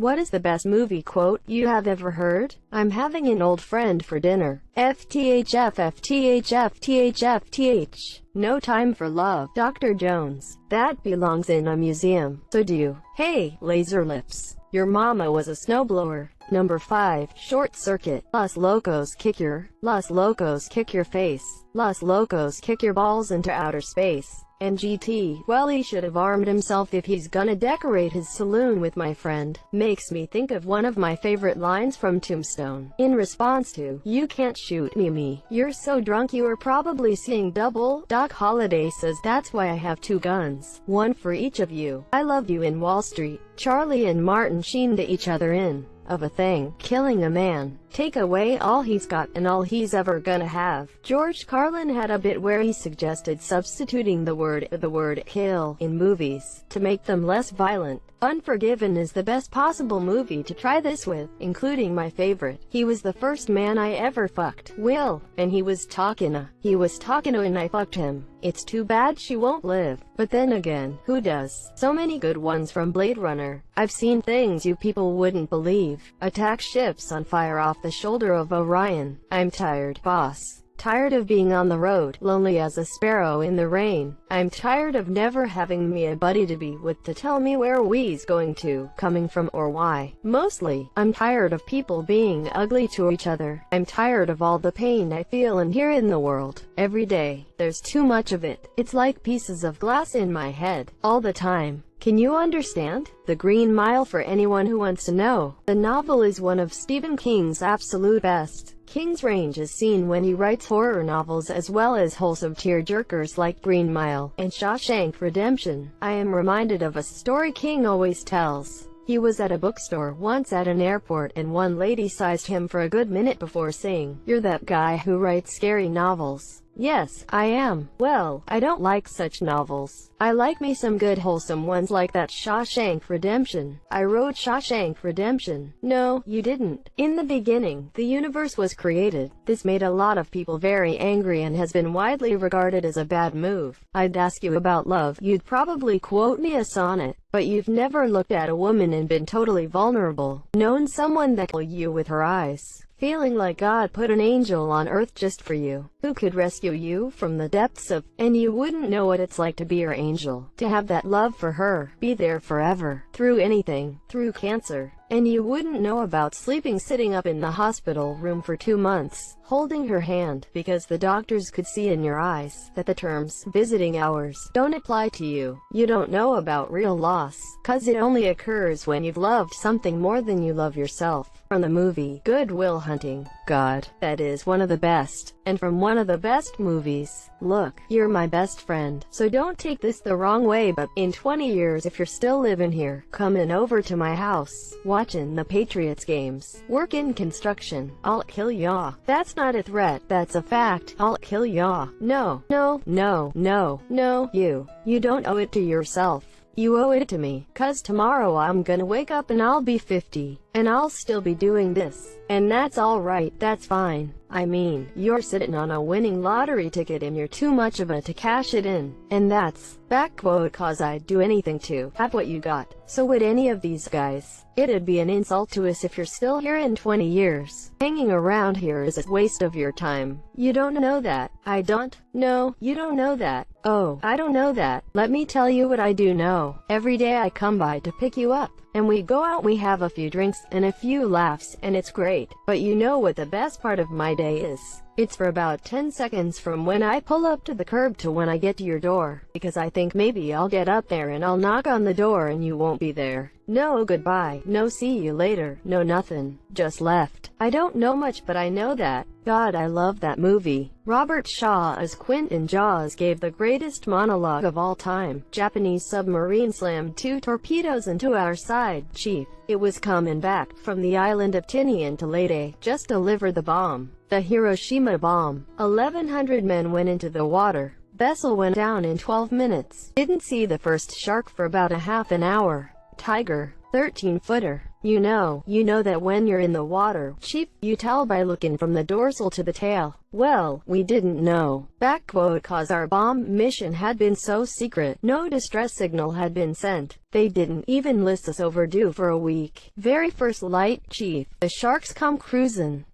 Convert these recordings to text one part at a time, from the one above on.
What is the best movie quote you have ever heard? I'm having an old friend for dinner. FTHF FTHF THF TH. No time for love. Dr. Jones. That belongs in a museum. So do you. Hey, laser lips. Your mama was a snowblower. Number 5. Short circuit. Los Locos kick your face. Los Locos kick your balls into outer space. And GT, well, he should have armed himself if he's gonna decorate his saloon with my friend. Makes me think of one of my favorite lines from Tombstone. In response to, you can't shoot me. You're so drunk you were probably seeing double. Doc Holliday says that's why I have 2 guns. One for each of you. I love you in Wall Street. Charlie and Martin Sheen to each other in of a thing, killing a man. Take away all he's got and all he's ever gonna have. George Carlin had a bit where he suggested substituting the word kill in movies to make them less violent. Unforgiven is the best possible movie to try this with, including my favorite. He was the first man I ever fucked. Will, and he was talking and I fucked him. It's too bad she won't live. But then again, who does? So many good ones from Blade Runner. I've seen things you people wouldn't believe. Attack ships on fire off the shoulder of Orion. I'm tired, boss. Tired of being on the road, lonely as a sparrow in the rain. I'm tired of never having me a buddy to be with to tell me where we's going to, coming from, or why. Mostly, I'm tired of people being ugly to each other. I'm tired of all the pain I feel and hear in the world. Every day, there's too much of it. It's like pieces of glass in my head, all the time. Can you understand? The Green Mile, for anyone who wants to know. The novel is one of Stephen King's absolute best. King's range is seen when he writes horror novels as well as wholesome tearjerkers like Green Mile and Shawshank Redemption. I am reminded of a story King always tells. He was at a bookstore once at an airport and one lady sized him for a good minute before saying, "You're that guy who writes scary novels." Yes, I am. Well, I don't like such novels. I like me some good wholesome ones like that Shawshank Redemption. I wrote Shawshank Redemption. No, you didn't. In the beginning, the universe was created. This made a lot of people very angry and has been widely regarded as a bad move. I'd ask you about love. You'd probably quote me a sonnet. But you've never looked at a woman and been totally vulnerable. Known someone that will you with her eyes. Feeling like God put an angel on earth just for you, who could rescue you from the depths of, and you wouldn't know what it's like to be her angel, to have that love for her, be there forever, through anything, through cancer, and you wouldn't know about sleeping sitting up in the hospital room for 2 months, holding her hand, because the doctors could see in your eyes that the terms visiting hours don't apply to you. You don't know about real loss, cause it only occurs when you've loved something more than you love yourself. From the movie Good Will Hunting. God, that is one of the best. And from one of the best movies. Look, you're my best friend, so don't take this the wrong way, but in 20 years if you're still living here, coming over to my house, watching the Patriots games, work in construction, I'll kill ya. That's not a threat, that's a fact. I'll kill ya. No, no, no, no, no, you don't owe it to yourself. You owe it to me, cause tomorrow I'm gonna wake up and I'll be 50, and I'll still be doing this, and that's alright, that's fine. I mean, you're sitting on a winning lottery ticket and you're too much of a to cash it in, and that's, back quote, cause I'd do anything to have what you got. So would any of these guys. It'd be an insult to us if you're still here in 20 years. Hanging around here is a waste of your time. You don't know that. I don't. No, you don't know that. Oh, I don't know that. Let me tell you what I do know. Every day I come by to pick you up, and we go out, we have a few drinks and a few laughs, and it's great. But you know what the best part of my day is? It's for about 10 seconds from when I pull up to the curb to when I get to your door, because I think maybe I'll get up there and I'll knock on the door and you won't be there. No goodbye, no see you later, no nothing, just left. I don't know much, but I know that. God, I love that movie. Robert Shaw as Quint in Jaws gave the greatest monologue of all time. Japanese submarine slammed 2 torpedoes into our side, chief. It was coming back from the island of Tinian to Leyte, just deliver the bomb. The Hiroshima bomb. 1,100 men went into the water. Vessel went down in 12 minutes. Didn't see the first shark for about a half an hour. Tiger. 13-footer. You know that when you're in the water, chief, you tell by looking from the dorsal to the tail. Well, we didn't know. Back quote, cause our bomb mission had been so secret. No distress signal had been sent. They didn't even list us overdue for a week. Very first light, chief. The sharks come cruising.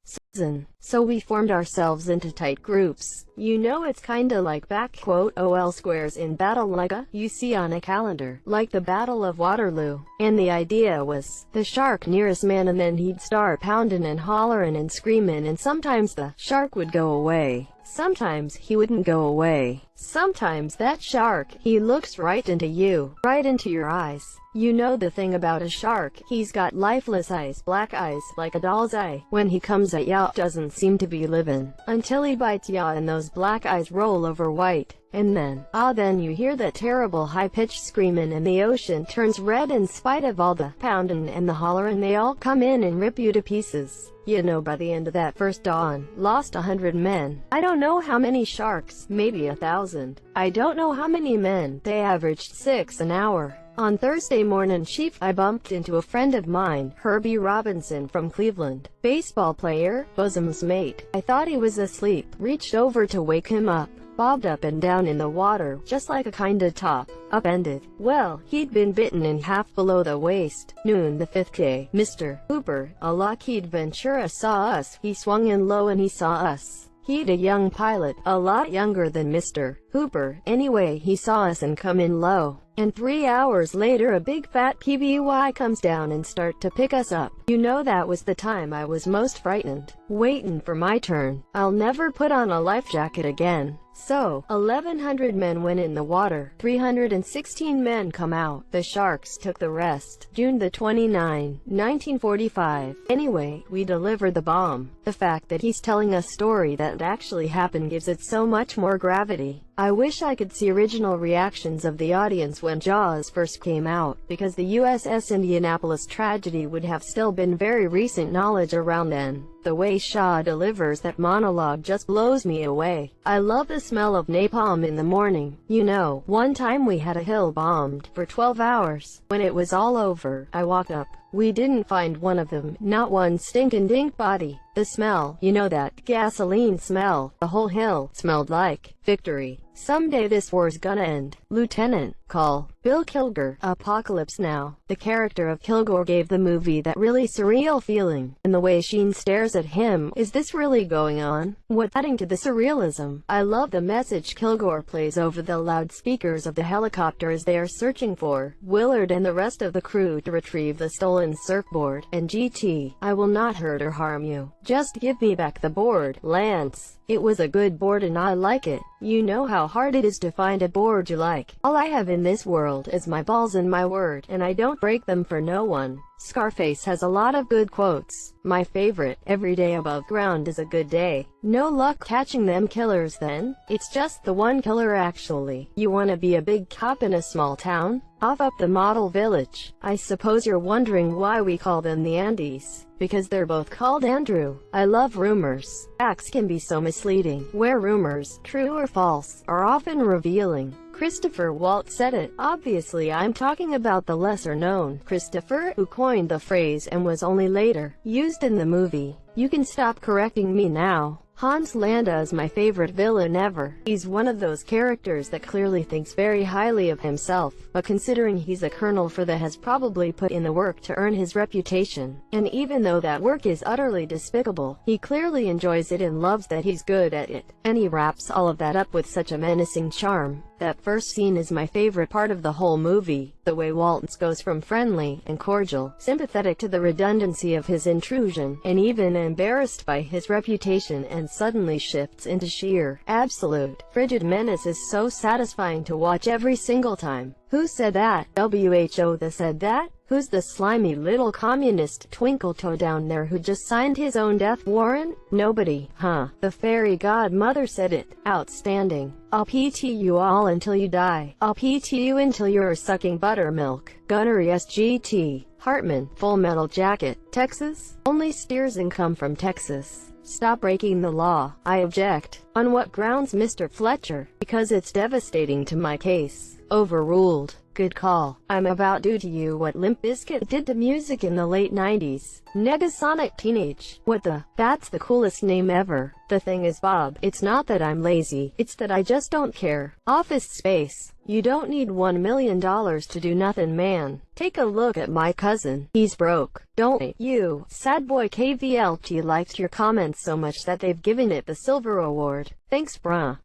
So we formed ourselves into tight groups. You know, it's kinda like back quote OL squares in battle like you see on a calendar, like the Battle of Waterloo. And the idea was, the shark nearest man, and then he'd start pounding and hollering and screaming, and sometimes the shark would go away. Sometimes he wouldn't go away. Sometimes that shark, he looks right into you, right into your eyes. You know the thing about a shark, he's got lifeless eyes, black eyes, like a doll's eye. When he comes at ya, doesn't seem to be living, until he bites ya and those black eyes roll over white. And then, then you hear that terrible high-pitched screaming, and the ocean turns red in spite of all the pounding and the hollering. They all come in and rip you to pieces. You know, by the end of that first dawn, lost 100 men. I don't know how many sharks, maybe 1,000. I don't know how many men. They averaged 6 an hour. On Thursday morning, chief, I bumped into a friend of mine, Herbie Robinson from Cleveland. Baseball player, bosom's mate. I thought he was asleep, reached over to wake him up. Bobbed up and down in the water, just like a kinda top, upended. Well, he'd been bitten in half below the waist. Noon the 5th day, Mr. Hooper, a Lockheed Ventura, saw us. He swung in low and he saw us. He'd a young pilot, a lot younger than Mr. Hooper. Anyway, he saw us and come in low. And 3 hours later a big fat PBY comes down and start to pick us up. You know, that was the time I was most frightened, waiting for my turn. I'll never put on a life jacket again. So, 1,100 men went in the water, 316 men come out. The sharks took the rest. June the 29, 1945. Anyway, we delivered the bomb. The fact that he's telling a story that actually happened gives it so much more gravity. I wish I could see original reactions of the audience when Jaws first came out, because the USS Indianapolis tragedy would have still been very recent knowledge around then. The way Shaw delivers that monologue just blows me away. I love the smell of napalm in the morning. You know, one time we had a hill bombed for 12 hours. When it was all over, I walked up. We didn't find one of them, not one stinkin' dink body. The smell, you know, that gasoline smell, the whole hill smelled like victory. Someday this war's gonna end. Lieutenant, call Bill Kilgore. Apocalypse Now. The character of Kilgore gave the movie that really surreal feeling, and the way Sheen stares at him, is this really going on? What's adding to the surrealism? I love the message Kilgore plays over the loudspeakers of the helicopter as they are searching for Willard and the rest of the crew to retrieve the stolen surfboard. And GT, I will not hurt or harm you. Just give me back the board, Lance. It was a good board and I like it. You know how hard it is to find a board you like. All I have in this world is my balls and my word, and I don't break them for no one. Scarface has a lot of good quotes. My favorite, every day above ground is a good day. No luck catching them killers then? It's just the one killer actually. You wanna be a big cop in a small town? Off up the model village. I suppose you're wondering why we call them the Andes. Because they're both called Andrew. I love rumors. Facts can be so misleading, where rumors, true or false, are often revealing. Christopher Waltz said it. Obviously I'm talking about the lesser-known Christopher, who coined the phrase and was only later used in the movie. You can stop correcting me now. Hans Landa is my favorite villain ever. He's one of those characters that clearly thinks very highly of himself, but considering he's a colonel for the has probably put in the work to earn his reputation. And even though that work is utterly despicable, he clearly enjoys it and loves that he's good at it. And he wraps all of that up with such a menacing charm. That first scene is my favorite part of the whole movie. The way Waltz goes from friendly and cordial, sympathetic to the redundancy of his intrusion, and even embarrassed by his reputation, and suddenly shifts into sheer, absolute, frigid menace is so satisfying to watch every single time. Who said that? WHO that said that? Who's the slimy little communist twinkle toe down there who just signed his own death warrant? Nobody, huh? The fairy godmother said it. Outstanding. I'll PT you all until you die. I'll PT you until you're sucking buttermilk. Gunnery SGT. Hartman, Full Metal Jacket. Texas? Only steers and come from Texas. Stop breaking the law. I object. On what grounds, Mr. Fletcher? Because it's devastating to my case. Overruled. Good call. I'm about to do to you what Limp Bizkit did to music in the late 90s. Negasonic Teenage. What the? That's the coolest name ever. The thing is, Bob, it's not that I'm lazy, it's that I just don't care. Office Space. You don't need $1 million to do nothing, man. Take a look at my cousin. He's broke. Don't you? Sad boy KVLT liked your comments so much that they've given it the Silver Award. Thanks, bruh.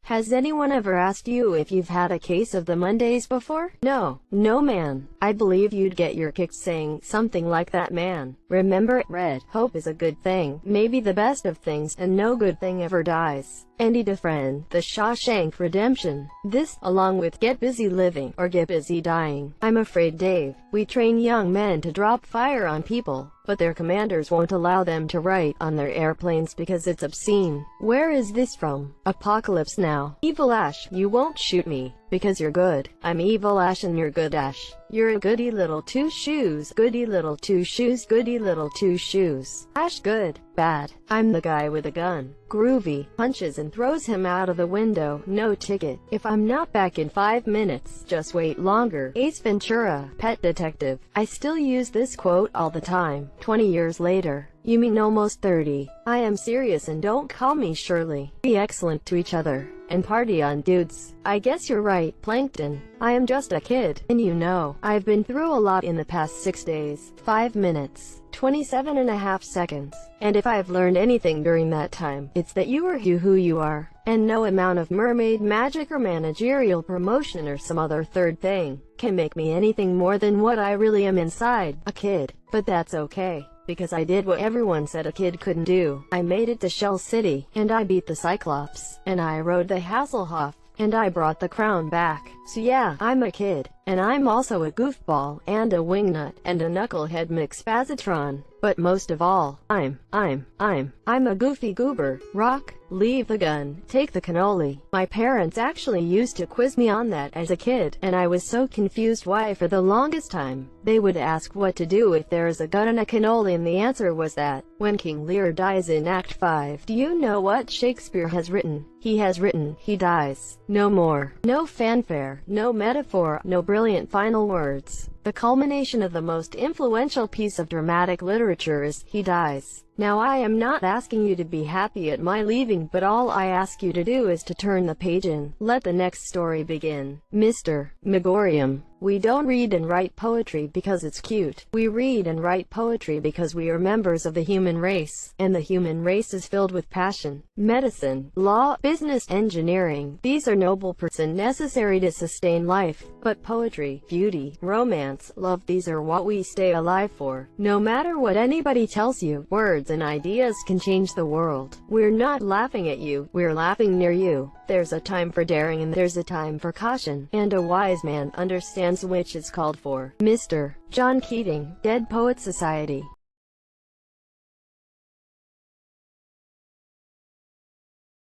Has anyone ever asked you if you've had a case of the Mondays before? No. No, man. I believe you'd get your kicks saying something like that, man. Remember, Red, hope is a good thing, maybe the best of things, and no good thing ever dies. Andy Dufresne, The Shawshank Redemption. This, along with Get Busy Living, or Get Busy Dying. I'm afraid, Dave, we train young men to drop fire on people, but their commanders won't allow them to write on their airplanes because it's obscene. Where is this from? Apocalypse Now. Evil Ash, you won't shoot me, because you're good. I'm Evil Ash and you're good Ash. You're a goody little two shoes, goody little two shoes, goody little two shoes. Ash good, bad. I'm the guy with a gun. Groovy, punches and throws him out of the window, no ticket. If I'm not back in 5 minutes, just wait longer. Ace Ventura, Pet Detective. I still use this quote all the time, 20 years later. You mean almost 30. I am serious and don't call me Shirley. Be excellent to each other, and party on, dudes. I guess you're right, Plankton. I am just a kid, and you know, I've been through a lot in the past 6 days, 5 minutes, 27.5 seconds. And if I've learned anything during that time, it's that you are who you are, and no amount of mermaid magic or managerial promotion or some other third thing can make me anything more than what I really am inside, a kid. But that's okay, because I did what everyone said a kid couldn't do. I made it to Shell City, and I beat the Cyclops, and I rode the Hasselhoff, and I brought the crown back. So yeah, I'm a kid, and I'm also a goofball, and a wingnut, and a knucklehead McSpazitron. But most of all, I'm a goofy goober. Rock, leave the gun, take the cannoli. My parents actually used to quiz me on that as a kid, and I was so confused why for the longest time. They would ask what to do if there is a gun and a cannoli, and the answer was that, when King Lear dies in Act 5. Do you know what Shakespeare has written? He has written, he dies. No more. No fanfare, no metaphor, no brilliant final words. The culmination of the most influential piece of dramatic literature is, he dies. Now I am not asking you to be happy at my leaving, but all I ask you to do is to turn the page and let the next story begin. Mr. Megorium. We don't read and write poetry because it's cute. We read and write poetry because we are members of the human race, and the human race is filled with passion. Medicine, law, business, engineering, these are noble pursuits necessary to sustain life. But poetry, beauty, romance, love, these are what we stay alive for. No matter what anybody tells you, words and ideas can change the world. We're not laughing at you, we're laughing near you. There's a time for daring and there's a time for caution, and a wise man understands which is called for. Mr. John Keating, Dead Poets Society.